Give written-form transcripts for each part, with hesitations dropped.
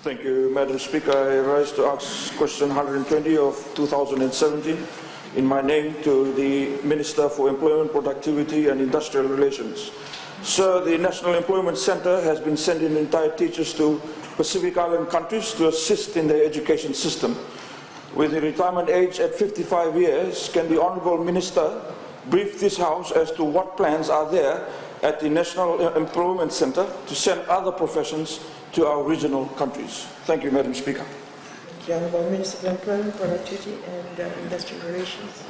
Thank you, Madam Speaker. I rise to ask question 120 of 2017 in my name to the Minister for Employment, Productivity and Industrial Relations. Sir, the National Employment Centre has been sending retired teachers to Pacific Island countries to assist in their education system. With the retirement age at 55 years, can the Honourable Minister brief this House as to what plans are there at the National Employment Centre to send other professions to our regional countries? Thank you, Madam Speaker. Thank you, Honourable Minister of Employment, Productivity and Industrial Relations.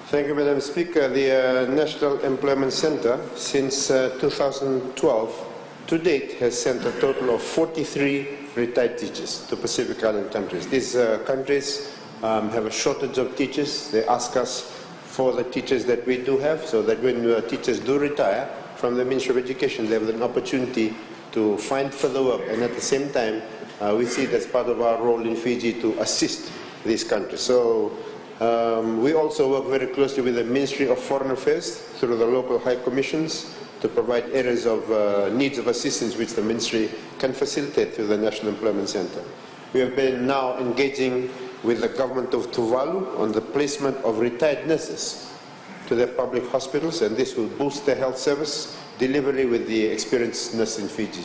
Thank you, Madam Speaker. The National Employment Centre, since 2012, to date, has sent a total of 43 retired teachers to Pacific Island countries. These countries have a shortage of teachers. They ask us for the teachers that we do have, so that when teachers do retire from the Ministry of Education, they have an opportunity to find further work, and at the same time, we see it as part of our role in Fiji to assist these countries. So we also work very closely with the Ministry of Foreign Affairs through the local high commissions to provide areas of needs of assistance which the Ministry can facilitate through the National Employment Centre. We have been now engaging with the government of Tuvalu on the placement of retired nurses to their public hospitals, and this will boost the health service delivery with the experienced nurse in Fiji.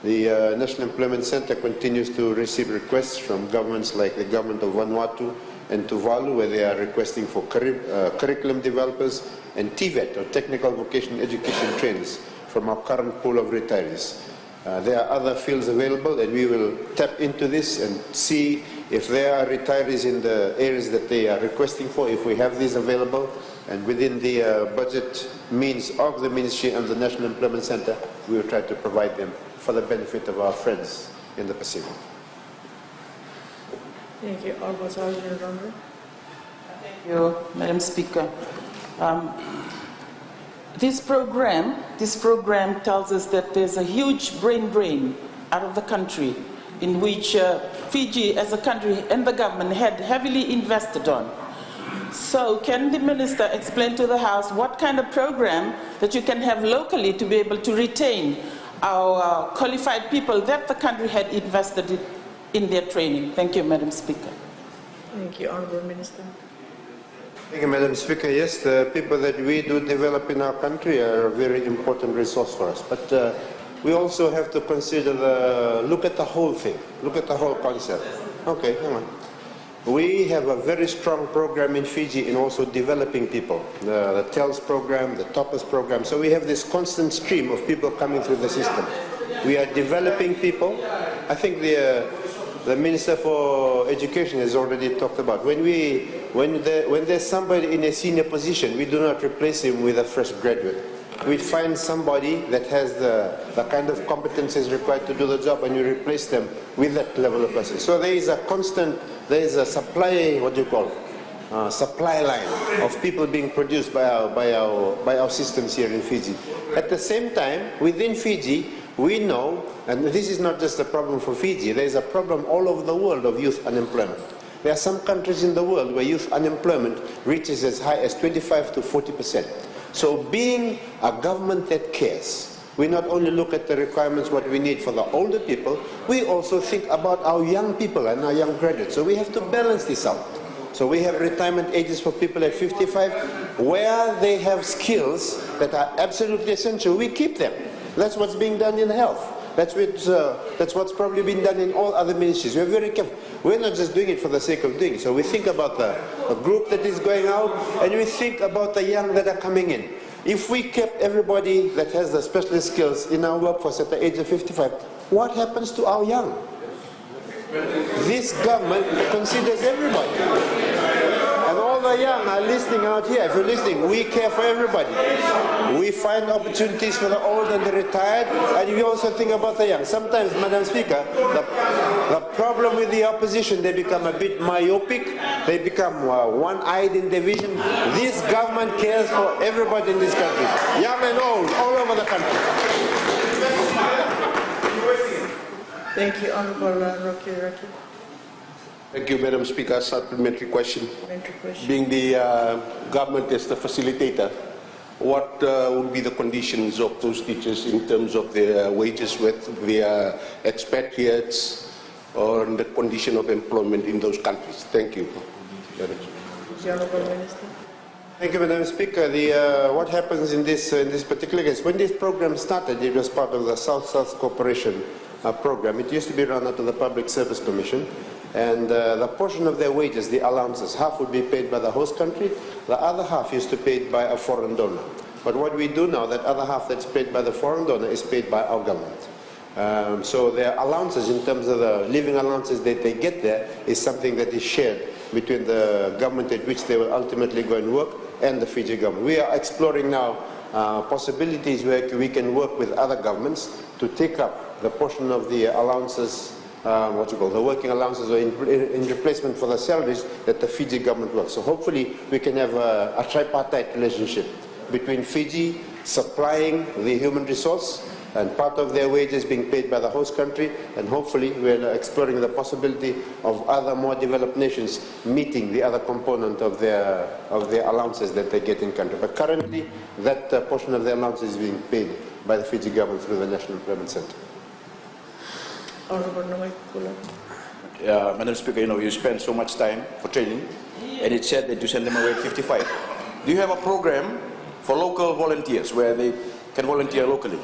The National Employment Centre continues to receive requests from governments like the government of Vanuatu and Tuvalu, where they are requesting for curriculum developers and TVET, or Technical Vocational Education trainers, from our current pool of retirees. There are other fields available, and we will tap into this and see if there are retirees in the areas that they are requesting for, if we have these available, and within the budget means of the Ministry and the National Employment Centre, we will try to provide them for the benefit of our friends in the Pacific. Thank you. Honourable Sergeant Rondo. Thank you, Madam Speaker. This program tells us that there's a huge brain drain out of the country in which Fiji as a country and the government had heavily invested on. So can the Minister explain to the House what kind of program that you can have locally to be able to retain our qualified people that the country had invested in their training? Thank you, Madam Speaker. Thank you, Honourable Minister. Thank you, Madam Speaker. Yes, the people that we do develop in our country are a very important resource for us. But we also have to consider look at the whole thing, look at the whole concept. Okay, hang on. We have a very strong program in Fiji in also developing people. The TELS program, the TOPPERS program. So we have this constant stream of people coming through the system. We are developing people. I think the Minister for Education has already talked about when there's somebody in a senior position, we do not replace him with a fresh graduate. We find somebody that has the kind of competencies required to do the job, and you replace them with that level of person. So there is a constant, there is a supply, what do you call it? Supply line of people being produced by our systems here in Fiji. At the same time, within Fiji, we know, and this is not just a problem for Fiji, there is a problem all over the world of youth unemployment. There are some countries in the world where youth unemployment reaches as high as 25 to 40%. So being a government that cares, we not only look at the requirements, what we need for the older people, we also think about our young people and our young graduates. So we have to balance this out. So we have retirement ages for people at 55. Where they have skills that are absolutely essential, we keep them. That's what's being done in health. That's what's probably been done in all other ministries. We're very careful. We're not just doing it for the sake of doing it. So we think about the group that is going out, and we think about the young that are coming in. If we kept everybody that has the specialist skills in our workforce at the age of 55, what happens to our young? This government considers everybody. And all the young are listening out here. If you're listening, we care for everybody. We find opportunities for the old and the retired, and we also think about the young. Sometimes, Madam Speaker, the problem with the opposition, they become a bit myopic, they become one-eyed in their vision. This government cares for everybody in this country, young and old, all over the country. Thank you, Honourable Rocky. Thank you, Madam Speaker. Supplementary question. Supplementary question. Being the government is the facilitator, what would be the conditions of those teachers in terms of their wages with their expatriates or the condition of employment in those countries? Thank you. The Honourable Minister. Thank you, Madam Speaker. What happens in this particular case, when this program started, it was part of the South-South Cooperation program. It used to be run under the Public Service Commission, and the portion of their wages, the allowances, half would be paid by the host country, the other half used to be paid by a foreign donor. But what we do now, that other half that's paid by the foreign donor is paid by our government. So their allowances, in terms of the living allowances that they get there, is something that is shared between the government at which they will ultimately go and work and the Fiji government. We are exploring now possibilities where we can work with other governments to take up the portion of the allowances, the working allowances, or in replacement for the salaries that the Fiji government works. So hopefully we can have a tripartite relationship between Fiji supplying the human resource and part of their wages being paid by the host country, and hopefully we're exploring the possibility of other more developed nations meeting the other component of their allowances that they get in country. But currently, that portion of their allowances is being paid by the Fiji government through the National Employment Center. Honourable Noy. Madam Speaker, you spend so much time for training, and it said that you send them away at 55. Do you have a program for local volunteers where they can volunteer locally?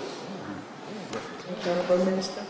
The Honourable Minister.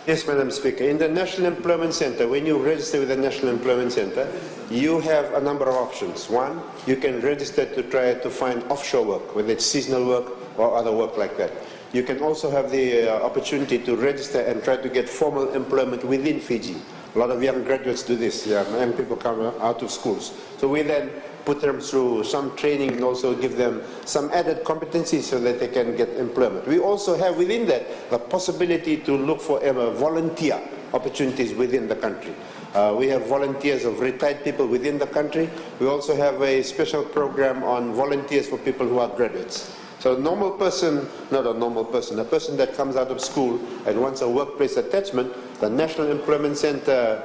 Yes, Madam Speaker. In the National Employment Center, when you register with the National Employment Center, you have a number of options. One, you can register to try to find offshore work, whether it's seasonal work or other work like that. You can also have the opportunity to register and try to get formal employment within Fiji. A lot of young graduates do this, young people come out of schools. So we then put them through some training and also give them some added competencies so that they can get employment. We also have within that the possibility to look for volunteer opportunities within the country. We have volunteers of retired people within the country. We also have a special program on volunteers for people who are graduates. So a normal person, not a normal person, a person that comes out of school and wants a workplace attachment, the National Employment Center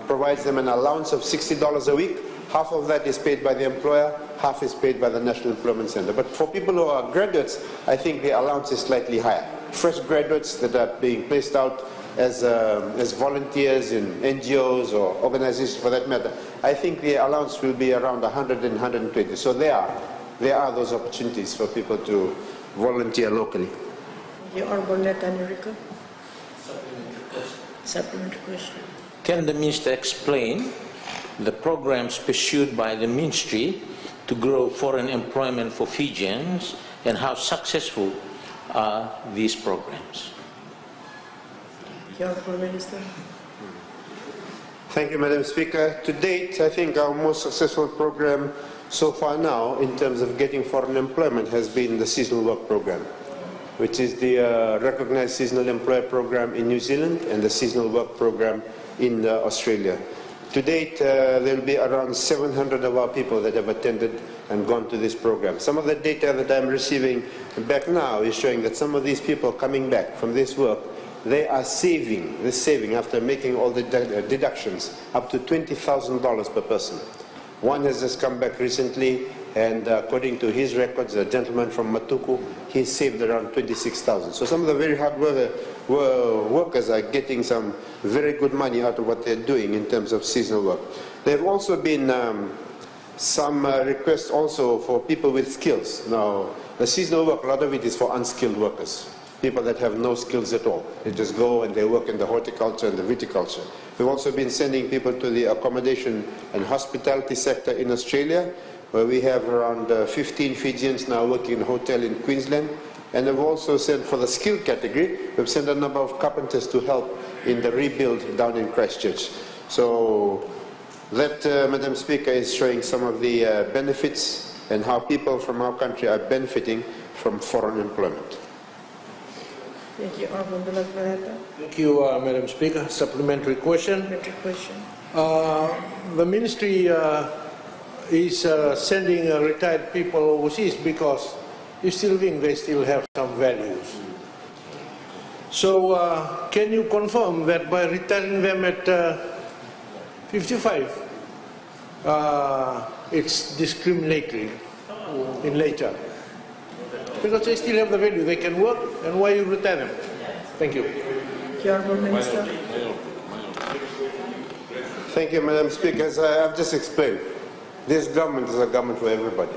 provides them an allowance of $60 a week. Half of that is paid by the employer, half is paid by the National Employment Center. But for people who are graduates, I think the allowance is slightly higher. Fresh graduates that are being placed out as volunteers in NGOs or organizations for that matter, I think the allowance will be around 100 and 120. So there are those opportunities for people to volunteer locally. The Honourable Netanyahu. Supplementary question. Can the Minister explain the programs pursued by the Ministry to grow foreign employment for Fijians, and how successful are these programs? The Honourable Minister. Thank you, Madam Speaker. To date, I think our most successful program so far now in terms of getting foreign employment has been the seasonal work program, which is the recognized seasonal employer program in New Zealand and the seasonal work program in Australia. To date, there will be around 700 of our people that have attended and gone to this program. Some of the data that I'm receiving back now is showing that some of these people coming back from this work, they are saving after making all the deductions up to $20,000 per person. One has just come back recently, and according to his records, a gentleman from Matuku, he saved around 26,000. So some of the very hard workers are getting some very good money out of what they're doing in terms of seasonal work. There have also been some requests also for people with skills. Now, the seasonal work, a lot of it is for unskilled workers, people that have no skills at all. They just go and they work in the horticulture and the viticulture. We've also been sending people to the accommodation and hospitality sector in Australia, where we have around 15 Fijians now working in a hotel in Queensland. And we've also sent, for the skill category, we've sent a number of carpenters to help in the rebuild down in Christchurch. So that, Madam Speaker, is showing some of the benefits and how people from our country are benefiting from foreign employment. Thank you, Honourable Minister. Thank you, Madam Speaker. Supplementary question. Supplementary question. The Ministry is sending retired people overseas because you still think they still have some values. So can you confirm that by retiring them at 55, it's discriminatory in later? because they still have the value. They can work, and why you retire them? Thank you. The Honourable Minister. Thank you, Madam Speaker. As I've just explained, this government is a government for everybody.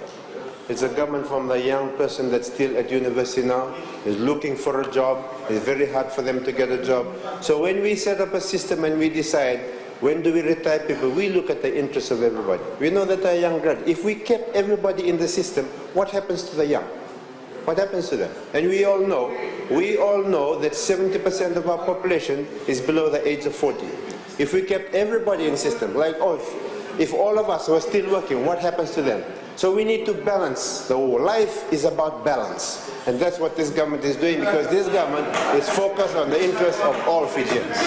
It's a government from the young person that's still at university now, is looking for a job. It's very hard for them to get a job. So when we set up a system and we decide when do we retire people, we look at the interests of everybody. We know that our young graduates, if we kept everybody in the system, what happens to the young? What happens to them? And we all know that 70% of our population is below the age of 40. If we kept everybody in the system, like if all of us were still working, what happens to them? So we need to balance the whole. Life is about balance. And that's what this government is doing, because this government is focused on the interests of all Fijians.